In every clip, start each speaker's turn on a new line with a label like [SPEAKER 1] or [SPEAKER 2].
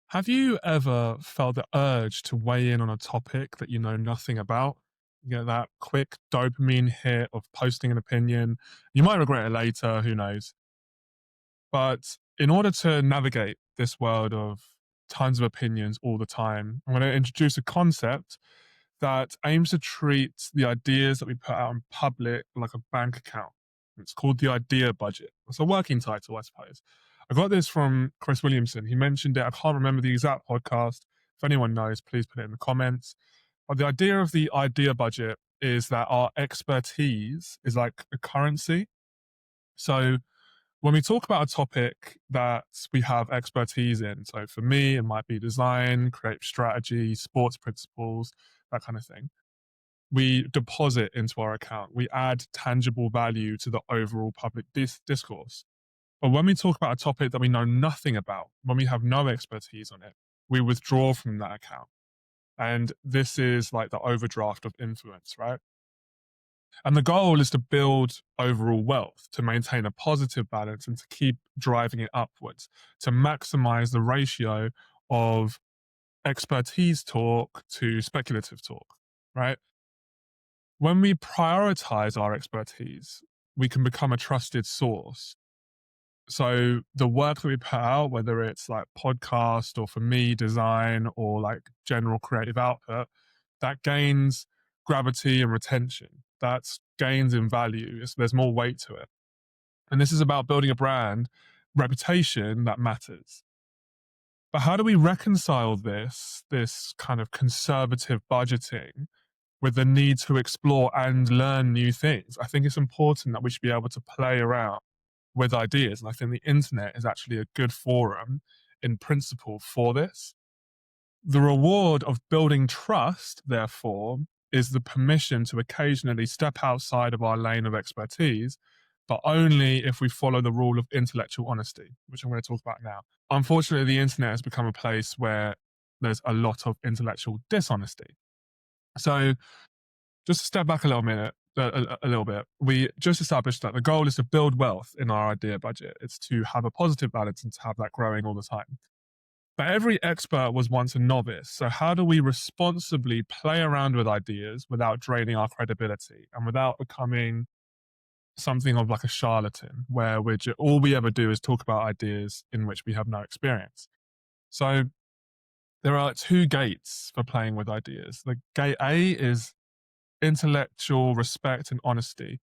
[SPEAKER 1] Have you ever felt the urge to weigh in on a topic that you know nothing about? You get that quick dopamine hit of posting an opinion. You might regret it later, who knows? But in order to navigate this world of tons of opinions all the time, I'm going to introduce a concept that aims to treat the ideas that we put out in public like a bank account. It's called the idea budget. It's a working title, I suppose. I got this from Chris Williamson. He mentioned it. I can't remember the exact podcast. If anyone knows, please put it in the comments. But the idea of the idea budget is that our expertise is like a currency. So when we talk about a topic that we have expertise in, so for me, it might be design, creative strategy, sports principles, that kind of thing, we deposit into our account. We add tangible value to the overall public discourse. But when we talk about a topic that we know nothing about, when we have no expertise on it, we withdraw from that account. And this is like the overdraft of influence, right? And the goal is to build overall wealth, to maintain a positive balance and to keep driving it upwards, to maximize the ratio of expertise talk to speculative talk, right? When we prioritize our expertise, we can become a trusted source. So the work that we put out, whether it's like podcast or for me, design or like general creative output, that gains gravity and retention. That's gains in value. There's more weight to it. And this is about building a brand reputation that matters. But how do we reconcile this kind of conservative budgeting with the need to explore and learn new things? I think it's important that we should be able to play around with ideas. And I think the internet is actually a good forum in principle for this. The reward of building trust, therefore, is the permission to occasionally step outside of our lane of expertise, but only if we follow the rule of intellectual honesty, which I'm going to talk about now. Unfortunately, the internet has become a place where there's a lot of intellectual dishonesty. So, just to step back a little bit, we just established that the goal is to build wealth in our idea budget. It's to have a positive balance and to have that growing all the time. But every expert was once a novice. So, how do we responsibly play around with ideas without draining our credibility and without becoming something of like a charlatan where all we ever do is talk about ideas in which we have no experience? So, there are two gates for playing with ideas. The gate A is intellectual respect and honesty.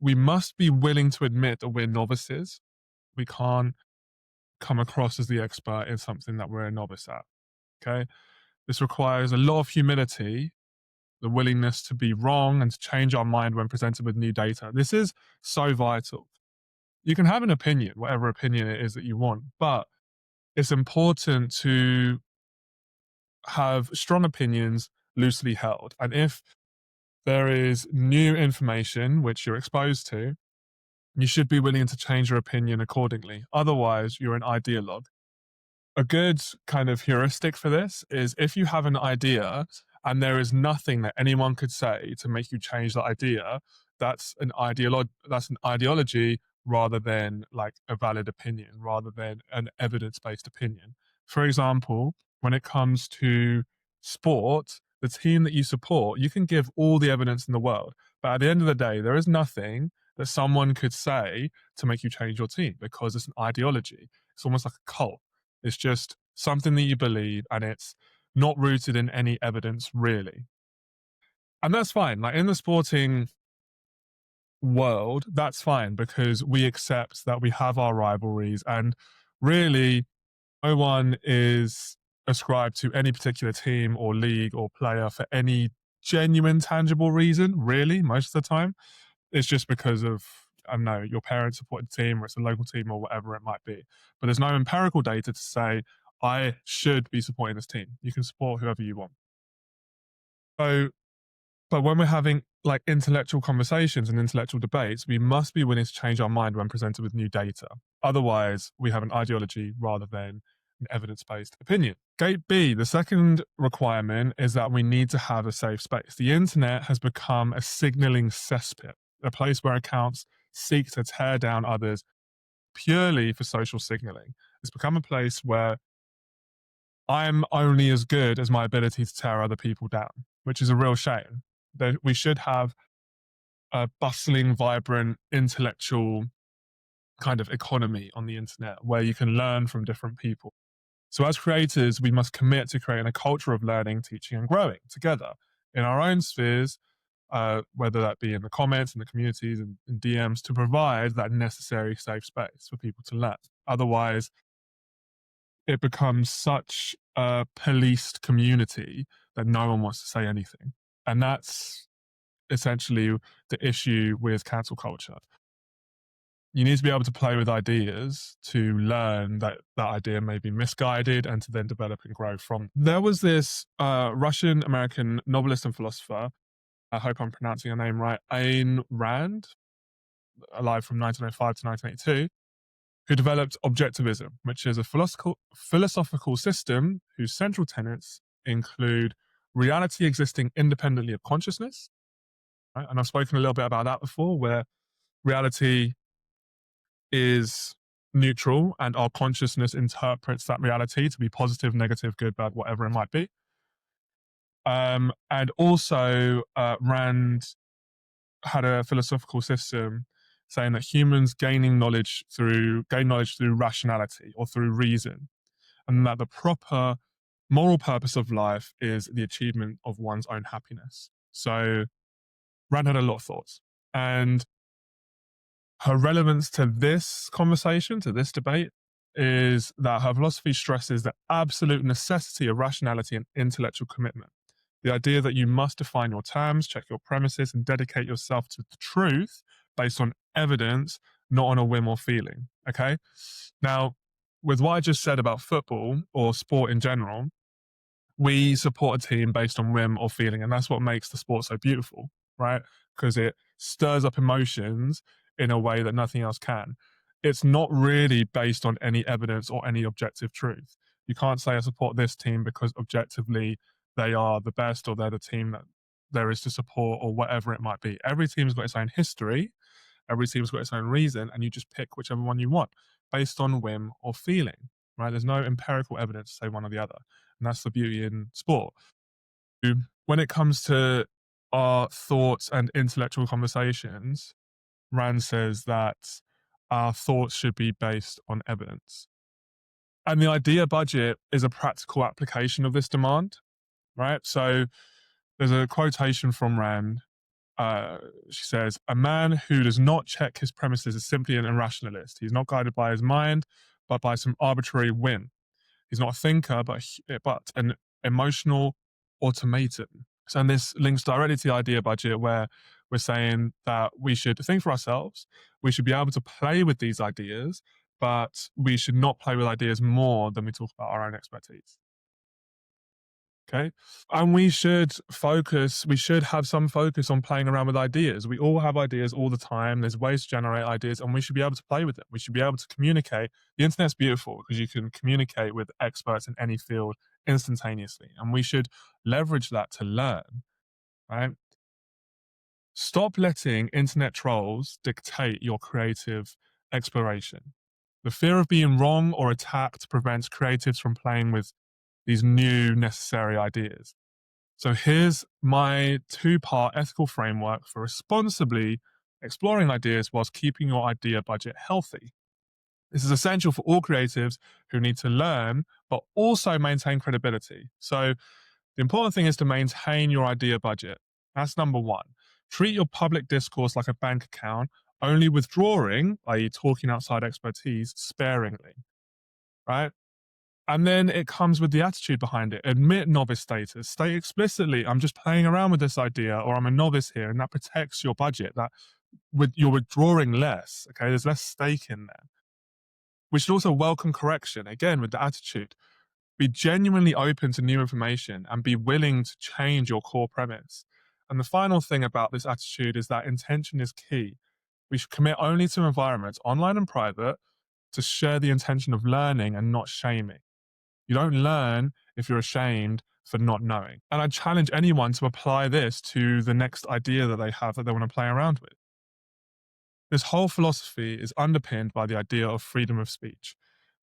[SPEAKER 1] We must be willing to admit that we're novices. We can't come across as the expert in something that we're a novice at. Okay. This requires a lot of humility, the willingness to be wrong and to change our mind when presented with new data. This is so vital. You can have an opinion, whatever opinion it is that you want, but it's important to have strong opinions loosely held. And if there is new information which you're exposed to, you should be willing to change your opinion accordingly. Otherwise, you're an ideologue. A good kind of heuristic for this is if you have an idea and there is nothing that anyone could say to make you change that idea, that's an ideology rather than like a valid opinion, rather than an evidence-based opinion. For example, when it comes to sport, the team that you support, you can give all the evidence in the world. But at the end of the day, there is nothing that someone could say to make you change your team because it's an ideology. It's almost like a cult. It's just something that you believe and it's not rooted in any evidence, really. And that's fine. Like in the sporting world, that's fine because we accept that we have our rivalries and really no one is ascribed to any particular team or league or player for any genuine, tangible reason, really, most of the time. It's just because of, I don't know, your parents support a team or it's a local team or whatever it might be. But there's no empirical data to say, I should be supporting this team. You can support whoever you want. So, but when we're having like intellectual conversations and intellectual debates, we must be willing to change our mind when presented with new data. Otherwise, we have an ideology rather than an evidence based opinion. Gate B, the second requirement is that we need to have a safe space. The internet has become a signaling cesspit, a place where accounts seek to tear down others purely for social signaling. It's become a place where I'm only as good as my ability to tear other people down, which is a real shame. That we should have a bustling, vibrant, intellectual kind of economy on the internet where you can learn from different people. So, as creators, we must commit to creating a culture of learning, teaching, and growing together in our own spheres, whether that be in the comments, in the communities, and DMs, to provide that necessary safe space for people to learn. Otherwise, it becomes such a policed community that no one wants to say anything. And that's essentially the issue with cancel culture. You need to be able to play with ideas to learn that that idea may be misguided and to then develop and grow from. There was this Russian American novelist and philosopher, I hope I'm pronouncing her name right, Ayn Rand, alive from 1905 to 1982, who developed Objectivism, which is a philosophical system whose central tenets include reality existing independently of consciousness. Right? And I've spoken a little bit about that before, where reality is neutral and our consciousness interprets that reality to be positive, negative, good, bad, whatever it might be. And also, Rand had a philosophical system saying that humans gain knowledge through rationality or through reason, and that the proper moral purpose of life is the achievement of one's own happiness. So Rand had a lot of thoughts, and her relevance to this conversation, to this debate, is that her philosophy stresses the absolute necessity of rationality and intellectual commitment. The idea that you must define your terms, check your premises, and dedicate yourself to the truth based on evidence, not on a whim or feeling. Okay? Now, with what I just said about football or sport in general, we support a team based on whim or feeling, and that's what makes the sport so beautiful, right? Because it stirs up emotions in a way that nothing else can. It's not really based on any evidence or any objective truth. You can't say I support this team because objectively they are the best or they're the team that there is to support or whatever it might be. Every team's got its own history, every team's got its own reason, and you just pick whichever one you want based on whim or feeling, right? There's no empirical evidence to say one or the other. And that's the beauty in sport. When it comes to our thoughts and intellectual conversations, Rand says that our thoughts should be based on evidence. And the idea budget is a practical application of this demand, right? So there's a quotation from Rand. She says, "A man who does not check his premises is simply an irrationalist. He's not guided by his mind, but by some arbitrary whim. He's not a thinker, but an emotional automaton." So, and this links directly to the idea budget, where we're saying that we should think for ourselves. We should be able to play with these ideas, but we should not play with ideas more than we talk about our own expertise. Okay. And we should have some focus on playing around with ideas. We all have ideas all the time. There's ways to generate ideas, and we should be able to play with them. We should be able to communicate. The internet's beautiful because you can communicate with experts in any field instantaneously, and we should leverage that to learn, right? Stop letting internet trolls dictate your creative exploration. The fear of being wrong or attacked prevents creatives from playing with these new necessary ideas. So here's my two-part ethical framework for responsibly exploring ideas whilst keeping your idea budget healthy. This is essential for all creatives who need to learn, but also maintain credibility. So the important thing is to maintain your idea budget. That's number one. Treat your public discourse like a bank account, only withdrawing, i.e., talking outside expertise, sparingly, right? And then it comes with the attitude behind it. Admit novice status. State explicitly, I'm just playing around with this idea, or I'm a novice here, and that protects your budget. That you're withdrawing less. Okay, there's less stake in there. We should also welcome correction, again, with the attitude. Be genuinely open to new information and be willing to change your core premise. And the final thing about this attitude is that intention is key. We should commit only to environments, online and private, to share the intention of learning and not shaming. You don't learn if you're ashamed for not knowing. And I challenge anyone to apply this to the next idea that they have that they want to play around with. This whole philosophy is underpinned by the idea of freedom of speech.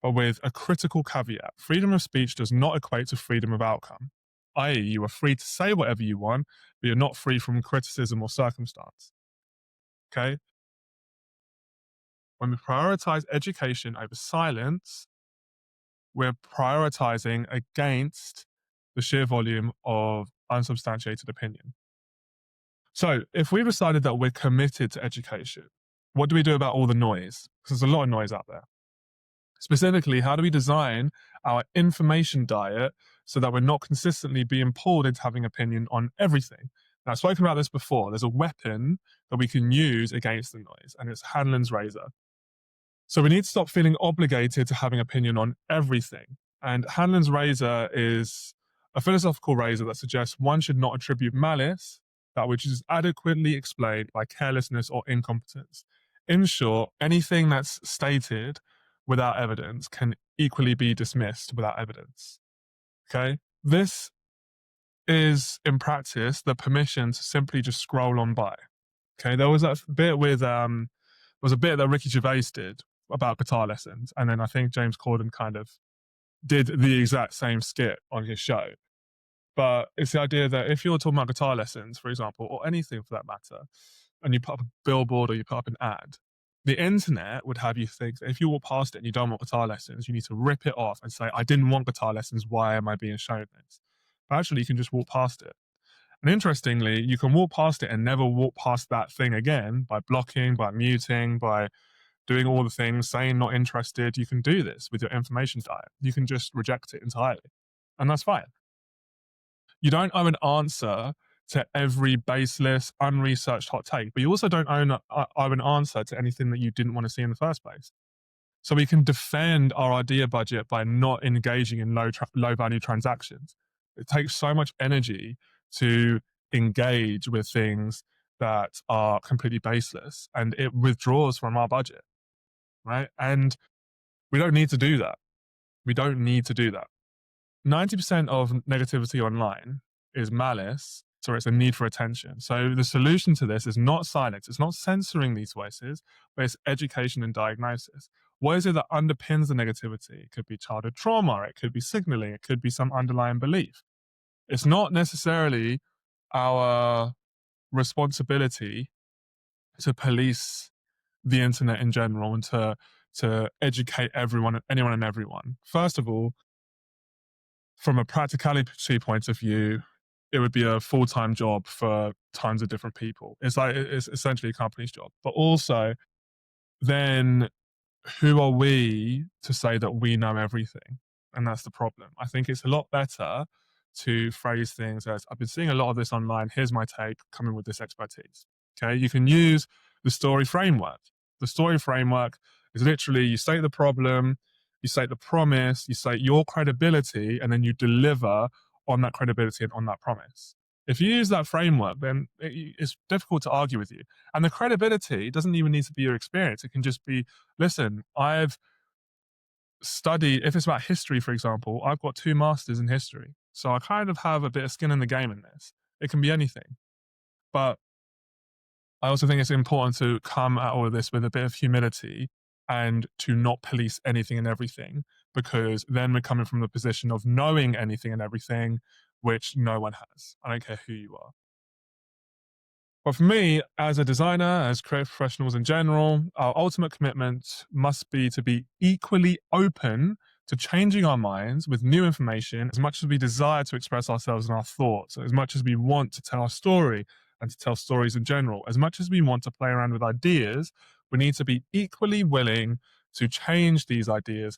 [SPEAKER 1] but with a critical caveat. Freedom of speech does not equate to freedom of outcome, i.e., you are free to say whatever you want, but you're not free from criticism or circumstance. Okay? When we prioritize education over silence, we're prioritizing against the sheer volume of unsubstantiated opinion. So, if we decided that we're committed to education, what do we do about all the noise? Because there's a lot of noise out there. Specifically, how do we design our information diet so that we're not consistently being pulled into having opinion on everything? Now, I've spoken about this before. There's a weapon that we can use against the noise, and it's Hanlon's razor. So we need to stop feeling obligated to having opinion on everything. And Hanlon's razor is a philosophical razor that suggests one should not attribute malice, that which is adequately explained by carelessness or incompetence. In short, anything that's stated without evidence can equally be dismissed without evidence. Okay? This is, in practice, the permission to simply just scroll on by. Okay, there was that bit with was a bit that Ricky Gervais did about guitar lessons, and then I think James Corden kind of did the exact same skit on his show. But it's the idea that if you're talking about guitar lessons, for example, or anything for that matter, and you put up a billboard or you put up an ad, the internet would have you think that if you walk past it and you don't want guitar lessons, you need to rip it off and say, I didn't want guitar lessons, why am I being shown this? But actually, you can just walk past it. And interestingly, you can walk past it and never walk past that thing again by blocking, by muting, by doing all the things, saying not interested. You can do this with your information diet. You can just reject it entirely. And that's fine. You don't owe an answer to every baseless, unresearched hot take, but you also don't owe an answer to anything that you didn't want to see in the first place. So we can defend our idea budget by not engaging in low value transactions. It takes so much energy to engage with things that are completely baseless, and it withdraws from our budget, right? And we don't need to do that. We don't need to do that. 90% of negativity online is malice, so it's a need for attention. So the solution to this is not silence. It's not censoring these voices, but it's education and diagnosis. What is it that underpins the negativity? It could be childhood trauma. It could be signaling. It could be some underlying belief. It's not necessarily our responsibility to police the internet in general and to educate anyone and everyone. First of all, from a practicality point of view, it would be a full-time job for tons of different people. It's essentially a company's job. But also, then who are we to say that we know everything? And that's the problem. I think it's a lot better to phrase things as, I've been seeing a lot of this online, here's my take, coming with this expertise. Okay, you can use the story framework. The story framework is literally you state the problem, you state the promise, you state your credibility, and then you deliver on that credibility and on that promise. If you use that framework, then it's difficult to argue with you. And the credibility doesn't even need to be your experience. It can just be, listen, I've studied, if it's about history, for example, I've got 2 masters in history. So I kind of have a bit of skin in the game in this. It can be anything. But I also think it's important to come at all of this with a bit of humility and to not police anything and everything, because then we're coming from the position of knowing anything and everything, which no one has. I don't care who you are. But for me, as a designer, as creative professionals in general, our ultimate commitment must be to be equally open to changing our minds with new information as much as we desire to express ourselves and our thoughts, as much as we want to tell our story and to tell stories in general, as much as we want to play around with ideas, we need to be equally willing to change these ideas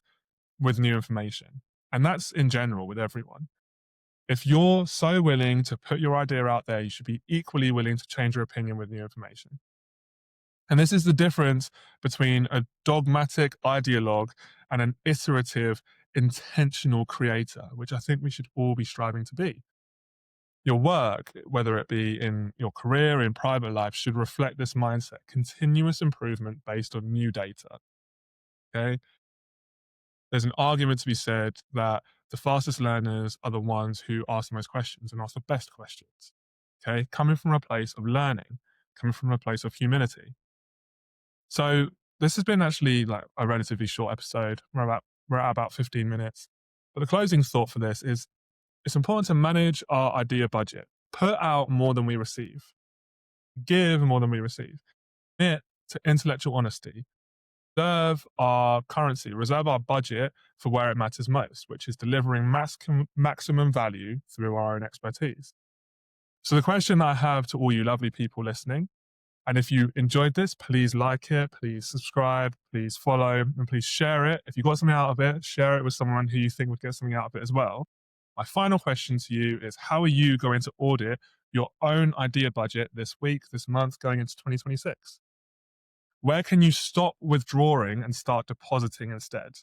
[SPEAKER 1] with new information. And that's in general with everyone. If you're so willing to put your idea out there, you should be equally willing to change your opinion with new information. And this is the difference between a dogmatic ideologue and an iterative, intentional creator, which I think we should all be striving to be. Your work, whether it be in your career, in private life, should reflect this mindset, continuous improvement based on new data. Okay? There's an argument to be said that the fastest learners are the ones who ask the most questions and ask the best questions. Okay? Coming from a place of learning, coming from a place of humility. So this has been actually like a relatively short episode. We're about We're at about 15 minutes. But the closing thought for this is it's important to manage our idea budget, put out more than we receive, give more than we receive, commit to intellectual honesty, reserve our currency, reserve our budget for where it matters most, which is delivering maximum value through our own expertise. So, the question that I have to all you lovely people listening, and if you enjoyed this, please like it, please subscribe, please follow, and please share it. If you got something out of it, share it with someone who you think would get something out of it as well. My final question to you is how are you going to audit your own idea budget this week, this month, going into 2026? Where can you stop withdrawing and start depositing instead?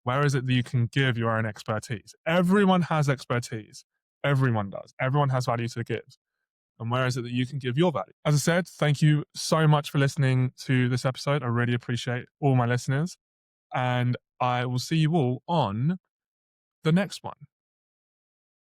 [SPEAKER 1] Where is it that you can give your own expertise? Everyone has expertise. Everyone does. Everyone has value to give. And where is it that you can give your value? As I said, thank you so much for listening to this episode. I really appreciate all my listeners. And I will see you all on the next one.